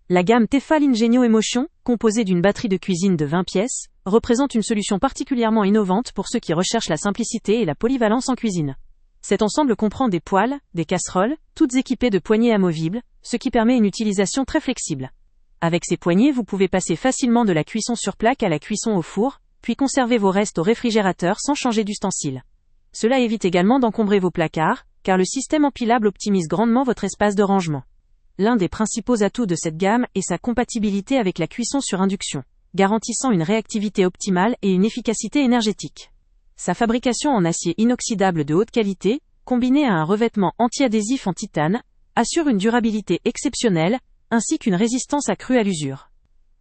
La gamme Tefal Ingenio Emotion, composée d'une batterie de cuisine de 20 pièces, représente une solution particulièrement innovante pour ceux qui recherchent la simplicité et la polyvalence en cuisine. Cet ensemble comprend des poêles, des casseroles, toutes équipées de poignées amovibles, ce qui permet une utilisation très flexible. Avec ces poignées, vous pouvez passer facilement de la cuisson sur plaque à la cuisson au four, puis conserver vos restes au réfrigérateur sans changer d'ustensile. Cela évite également d'encombrer vos placards, car le système empilable optimise grandement votre espace de rangement. L'un des principaux atouts de cette gamme est sa compatibilité avec la cuisson sur induction, garantissant une réactivité optimale et une efficacité énergétique. Sa fabrication en acier inoxydable de haute qualité, combinée à un revêtement anti-adhésif en titane, assure une durabilité exceptionnelle, ainsi qu'une résistance accrue à l'usure.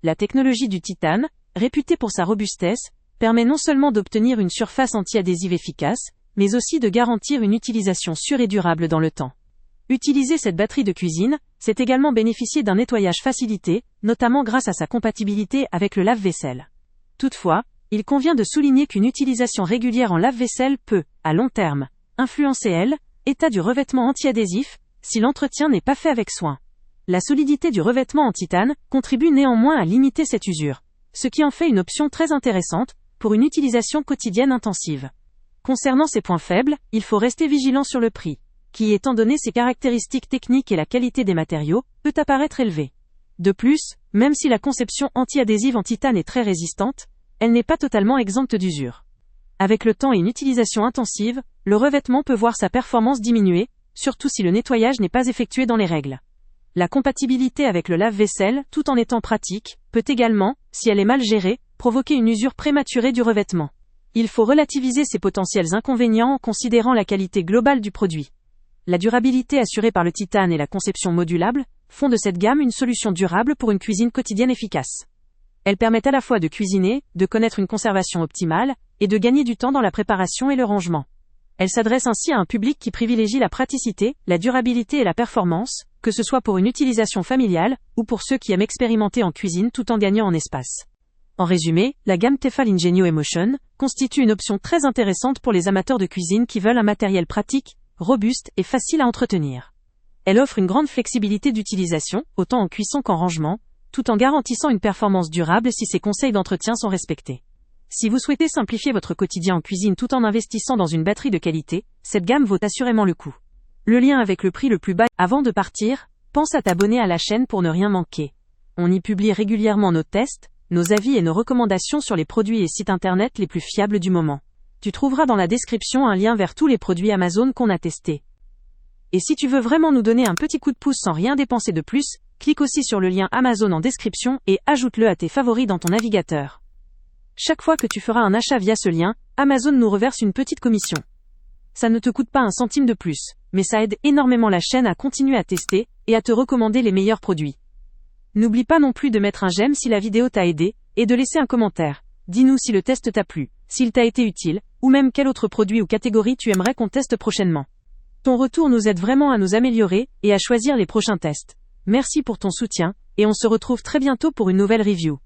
La technologie du titane, réputée pour sa robustesse, permet non seulement d'obtenir une surface anti-adhésive efficace, mais aussi de garantir une utilisation sûre et durable dans le temps. Utiliser cette batterie de cuisine, c'est également bénéficier d'un nettoyage facilité, notamment grâce à sa compatibilité avec le lave-vaisselle. Toutefois, il convient de souligner qu'une utilisation régulière en lave-vaisselle peut, à long terme, influencer l'état du revêtement anti-adhésif, si l'entretien n'est pas fait avec soin. La solidité du revêtement en titane contribue néanmoins à limiter cette usure, ce qui en fait une option très intéressante pour une utilisation quotidienne intensive. Concernant ces points faibles, il faut rester vigilant sur le prix, qui, étant donné ses caractéristiques techniques et la qualité des matériaux, peut apparaître élevé. De plus, même si la conception anti-adhésive en titane est très résistante, elle n'est pas totalement exempte d'usure. Avec le temps et une utilisation intensive, le revêtement peut voir sa performance diminuer, surtout si le nettoyage n'est pas effectué dans les règles. La compatibilité avec le lave-vaisselle, tout en étant pratique, peut également, si elle est mal gérée, provoquer une usure prématurée du revêtement. Il faut relativiser ces potentiels inconvénients en considérant la qualité globale du produit. La durabilité assurée par le titane et la conception modulable font de cette gamme une solution durable pour une cuisine quotidienne efficace. Elles permettent à la fois de cuisiner, de connaître une conservation optimale, et de gagner du temps dans la préparation et le rangement. Elle s'adresse ainsi à un public qui privilégie la praticité, la durabilité et la performance, que ce soit pour une utilisation familiale, ou pour ceux qui aiment expérimenter en cuisine tout en gagnant en espace. En résumé, la gamme Tefal Ingenio Emotion constitue une option très intéressante pour les amateurs de cuisine qui veulent un matériel pratique, robuste et facile à entretenir. Elle offre une grande flexibilité d'utilisation, autant en cuisson qu'en rangement, tout en garantissant une performance durable si ses conseils d'entretien sont respectés. Si vous souhaitez simplifier votre quotidien en cuisine tout en investissant dans une batterie de qualité, cette gamme vaut assurément le coup. Le lien avec le prix le plus bas. Avant de partir, pense à t'abonner à la chaîne pour ne rien manquer. On y publie régulièrement nos tests, nos avis et nos recommandations sur les produits et sites internet les plus fiables du moment. Tu trouveras dans la description un lien vers tous les produits Amazon qu'on a testés. Et si tu veux vraiment nous donner un petit coup de pouce sans rien dépenser de plus, clique aussi sur le lien Amazon en description et ajoute-le à tes favoris dans ton navigateur. Chaque fois que tu feras un achat via ce lien, Amazon nous reverse une petite commission. Ça ne te coûte pas un centime de plus, mais ça aide énormément la chaîne à continuer à tester et à te recommander les meilleurs produits. N'oublie pas non plus de mettre un j'aime si la vidéo t'a aidé, et de laisser un commentaire. Dis-nous si le test t'a plu, s'il t'a été utile, ou même quel autre produit ou catégorie tu aimerais qu'on teste prochainement. Ton retour nous aide vraiment à nous améliorer et à choisir les prochains tests. Merci pour ton soutien, et on se retrouve très bientôt pour une nouvelle review.